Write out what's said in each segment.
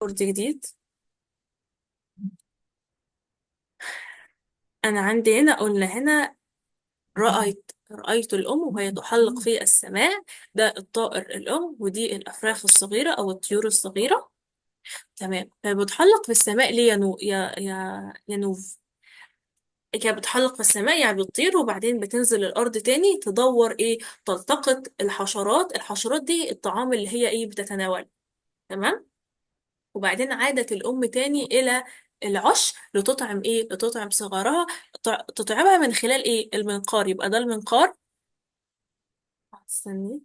ريكورد جديد. أنا عندي هنا قلنا هنا رأيت الأم وهي تحلق في السماء. ده الطائر الأم ودي الأفراخ الصغيرة أو الطيور الصغيرة. تمام، فبتحلق في السماء ليه يا نوف؟ هي بتحلق في السماء يعني بتطير وبعدين بتنزل الأرض تاني تدور إيه، تلتقط الحشرات دي الطعام اللي هي إيه بتتناول. تمام. وبعدين عادت الأم تاني إلى العش لتطعم إيه، لتطعم صغارها. تطعمها من خلال إيه، المنقار. يبقى ده المنقار. استني،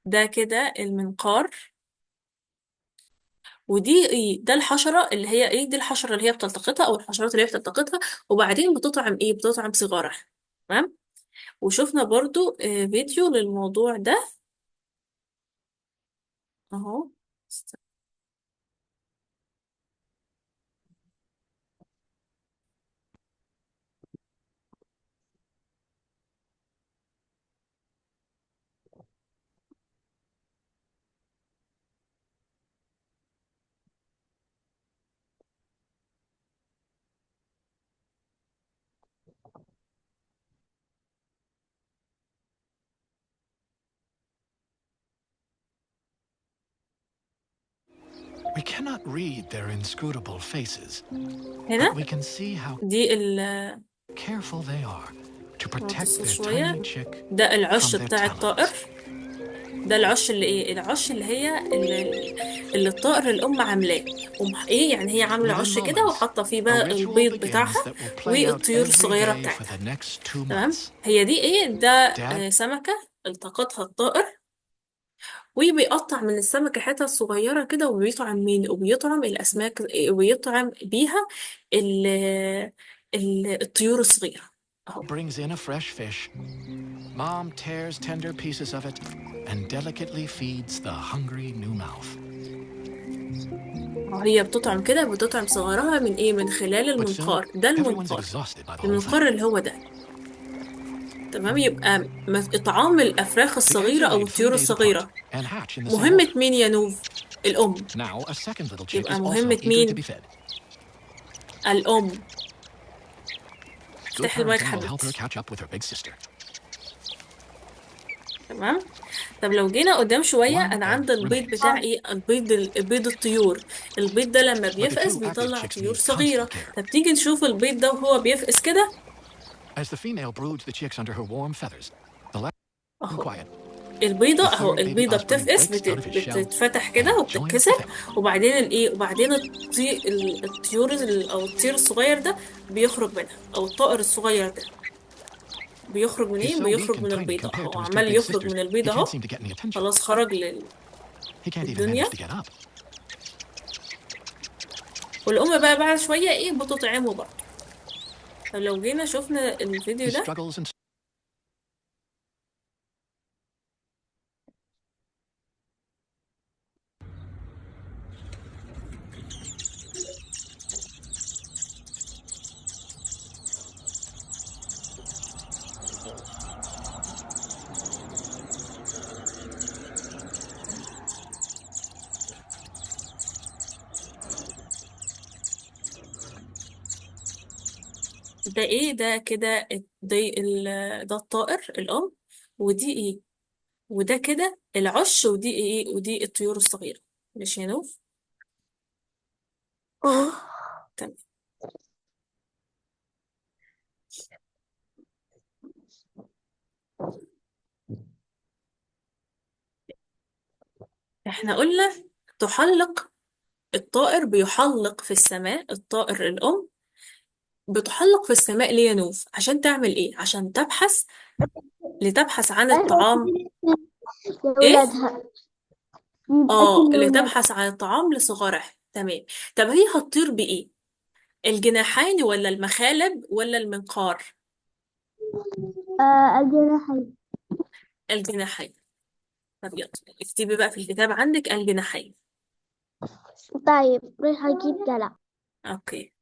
ده كده المنقار. ودي إيه، ده الحشرة اللي هي إيه، دي الحشرة اللي هي بتلتقطها أو الحشرات اللي هي بتلتقطها. وبعدين بتطعم إيه، بتطعم صغارها. تمام. وشفنا برضو فيديو للموضوع ده أهو. We cannot read their inscrutable faces, but هنا we can see how دي careful they are to protect هتصل their tiny شوية. chick ده from العش their بتاع الطائر. talons. ده العش اللي ايه، العش اللي هي اللي الطائر الام عاملاه. ايه يعني، هي عامله Within عش كده moments, وحاطه فيه a بقى ritual البيض بتاعها begins that will play out والطيور every الصغيره day for بتاعتها. the next 2 months. تمام. هي دي ايه ده، Dad, سمكه التقطها الطائر. وبيقطع من السمكه حتت صغيره كده وبيطعم مين، وبيطعم الاسماك، ويطعم بيها ال الطيور الصغيره اهو. brings in a fresh fish. Mom tears tender pieces of it and delicately feeds the hungry new mouth. هي بتطعم كده، بتطعم صغارها من ايه، من خلال But soon, المنقار. ده everyone's المنقار. exhausted by the whole المنقار thing. اللي هو ده. تمام. يبقى إطعام الأفراخ The eggs الصغيرة are أو laid 3 الطيور days apart الصغيرة and hatch in the same مهمة oven. مين يا نوف؟ الأم. Now, a second little chick يبقى is also مهمة eager to مين؟ be fed. الأم. Good افتحي المايك parenting will help her حبيبتي. catch up with her big sister. تمام. طب لو جينا قدام شوية، One أنا egg عند البيض بتاع remains. إيه، البيض الطيور. البيض ده لما But the بيفقس two active بيطلع chicks طيور need صغيرة. constant care. طب تيجي نشوف البيض ده وهو بيفقس كده As the female broods the chicks under her warm feathers, the latter are أهو. quiet. البيضة The أهو، third baby البيضة osprey بتفقس breaks out of his shell بتتفتح كده and joins the وبتتكسر. family. وبعدين الإيه، وبعدين الطيور أو الطير الصغير ده بيخرج منها، أو الطائر الصغير ده بيخرج من He's إيه، so weak بيخرج and من tiny البيضة compared أهو، to his two عمال big يخرج sisters, من البيضة he can't أهو. seem to get any attention. خلاص خرج He can't even manage to للدنيا. get up. والأم بقى بعد شوية إيه، بتطعمه برضه. فلو جينا شفنا الفيديو He ده. struggles and ده إيه ده كده، ده الطائر الأم. ودي إيه، وده كده العش، ودي إيه، ودي الطيور الصغيرة. مش يا نوف؟ اه. تمام. احنا قلنا تحلق، الطائر بيحلق في السماء، الطائر الأم بتحلق في السماء ليه يا نوف؟ عشان تعمل ايه؟ عشان تبحث، لتبحث عن الطعام. ايه؟ لولادها. اه، أكل لولادها. لتبحث عن الطعام لصغارها. تمام. طب هي هتطير بإيه؟ الجناحين ولا المخالب ولا المنقار؟ الجناحين. الجناحين. طب يلا اكتبي بقى في الكتاب عندك الجناحين. طيب رايحة أجيب دلع. اوكي.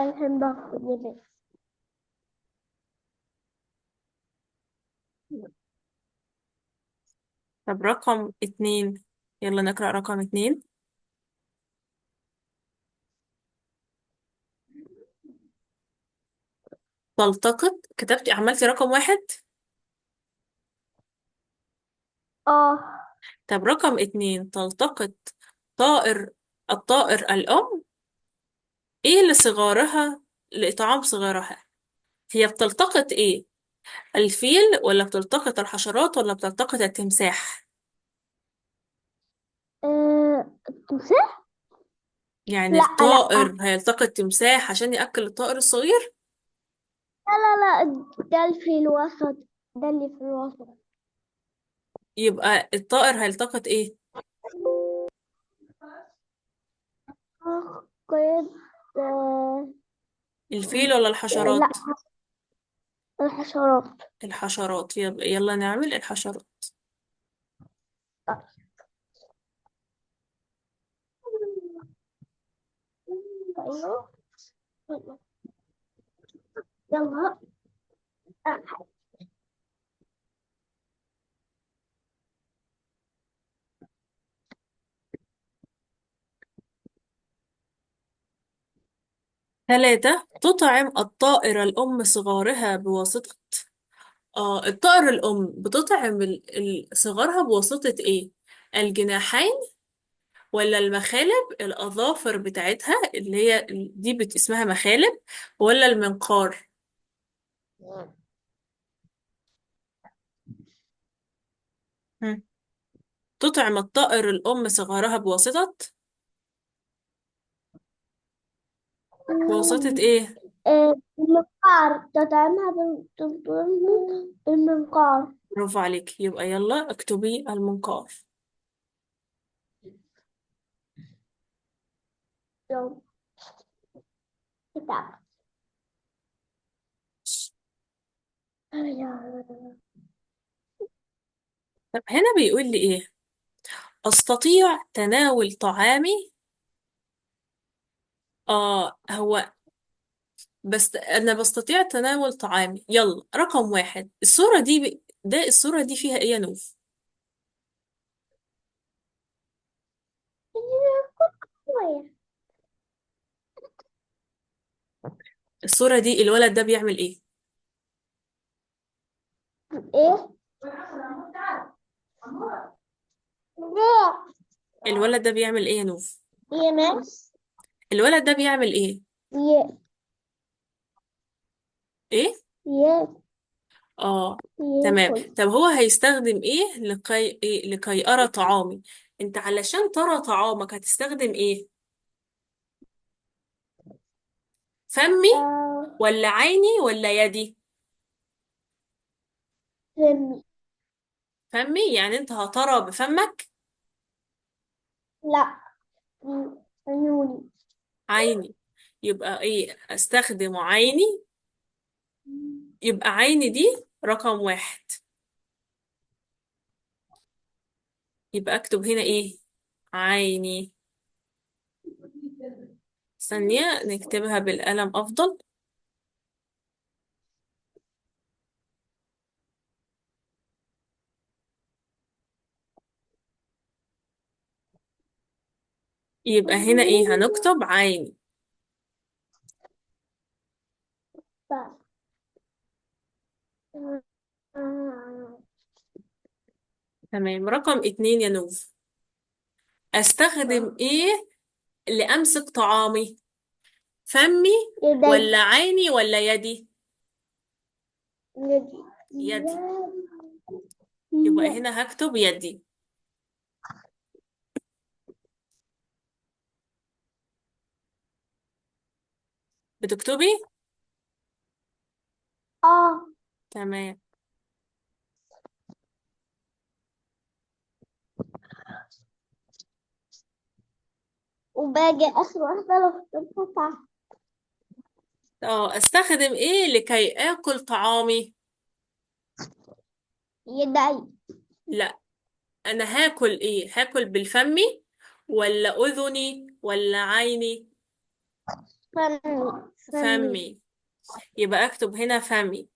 الحين باخذ يدي. طب رقم 2، يلا نقرأ رقم 2. تلتقط، كتبتي عملتي رقم 1. اه. طب رقم 2، تلتقط طائر الطائر الأم ايه لصغارها، لإطعام صغارها. هي بتلتقط ايه؟ الفيل ولا بتلتقط الحشرات ولا بتلتقط التمساح؟ التمساح. يعني لا لا الطائر هيلتقط تمساح عشان يأكل الطائر الصغير؟ لا ده اللي في الوسط، ده اللي في الوسط. يبقى الطائر هيلتقط ايه؟ قيد. الفيل ولا لا، الحشرات؟ الحشرات. الحشرات، يبقى يلا نعمل الحشرات. ايوه. يلا. 3، تطعم الطائر الأم صغارها بواسطة. الطائر الأم بتطعم صغارها بواسطة ايه؟ الجناحين ولا المخالب، الأظافر بتاعتها اللي هي دي اسمها مخالب، ولا المنقار؟ هم. تطعم الطائر الأم صغارها بواسطة ايه؟ المنقار، تطعمها بالمنقار. برافو عليك، يبقى يلا اكتبي المنقار. يلا كتاب. طب هنا بيقول لي ايه؟ أستطيع تناول طعامي. هو بس أنا بستطيع تناول طعامي. يلا رقم 1، الصورة دي الصورة دي فيها ايه يا نوف؟ شوية. الصورة دي الولد ده بيعمل ايه؟ ايه؟ ليه؟ الولد ده بيعمل ايه يا نوف؟ يا ناس. الولد ده بيعمل ايه؟ يه. ايه؟ يه. اه تمام. ياكل. طب هو هيستخدم ايه لكي أرى طعامي؟ انت علشان ترى طعامك هتستخدم ايه؟ فمي آه. ولا عيني ولا يدي؟ فمي. فمي، يعني انت هترى بفمك. لا. عيوني. عيني، يبقى ايه استخدم عيني. يبقى عيني دي رقم 1. يبقى اكتب هنا ايه؟ عيني. ثانية نكتبها بالقلم افضل. يبقى هنا ايه؟ هنكتب عيني. تمام. رقم 2 يا نوف، استخدم ايه لامسك طعامي؟ فمي يدي. ولا عيني ولا يدي؟ يدي. يدي، يبقى يدي. هنا هكتب يدي. بتكتبي؟ اه. تمام. وباجي اخر واحدة لو كتبتها صح. استخدم ايه لكي اكل طعامي؟ يدي. لا، انا هاكل ايه؟ هاكل بالفمي ولا اذني ولا عيني؟ فمي فمي. يبقى اكتب هنا فمي.